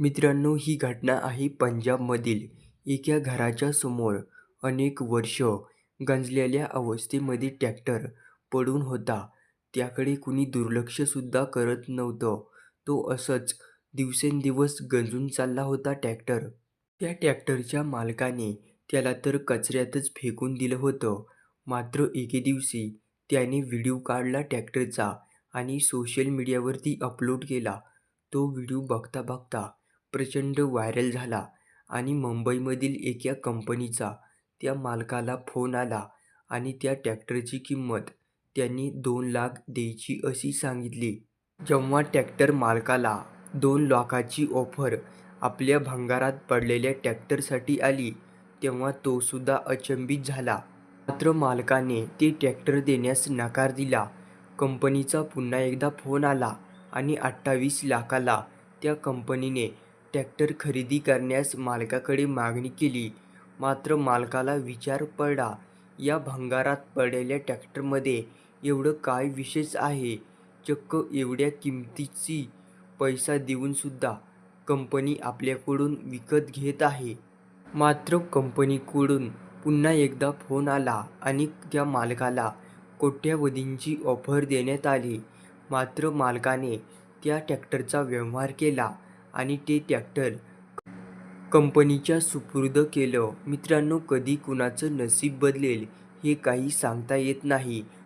मित्रांनो, ही घटना आहे पंजाबमधील एका घराच्या समोर. अनेक वर्ष गंजलेल्या अवस्थेमध्ये ट्रॅक्टर पडून होता. त्याकडे कुणी दुर्लक्षसुद्धा करत नव्हतं. तो असंच दिवसेंदिवस गंजून चालला होता ट्रॅक्टर. त्या ट्रॅक्टरच्या मालकाने त्याला तर कचऱ्यातच फेकून दिलं होतं. मात्र एके दिवशी त्याने व्हिडिओ काढला ट्रॅक्टरचा आणि सोशल मीडियावरती अपलोड केला. तो व्हिडिओ बघता बघता प्रचंड व्हायरल झाला आणि मुंबईमधील एका कंपनीचा त्या मालकाला फोन आला आणि त्या ट्रॅक्टरची किंमत त्यांनी 2,00,000 द्यायची अशी सांगितली. जेव्हा ट्रॅक्टर मालकाला 2,00,000ची ऑफर आपल्या भंगारात पडलेल्या ट्रॅक्टरसाठी आली, तेव्हा तो सुद्धा अचंबित झाला. मात्र मालकाने ते ट्रॅक्टर देण्यास नकार दिला. कंपनीचा पुन्हा एकदा फोन आला आणि 28,00,000ला त्या कंपनीने ट्रॅक्टर खरेदी करण्यास मालकाकडे मागणी केली. मात्र मालकाला विचार पडला, या भंगारात पडलेल्या ट्रॅक्टरमध्ये एवढं काय विशेष आहे? चक्क एवढ्या किमतीची पैसा देऊनसुद्धा कंपनी आपल्याकडून विकत घेत आहे. मात्र कंपनीकडून पुन्हा एकदा फोन आला आणि त्या मालकाला कोट्यवधींची ऑफर देण्यात आली. मात्र मालकाने त्या ट्रॅक्टरचा व्यवहार केला आणि ते ट्रॅक्टर कंपनीच्या सुपूर्द केलं. मित्रांनो, कधी कुणाचं नशीब बदलेल हे काही सांगता येत नाही.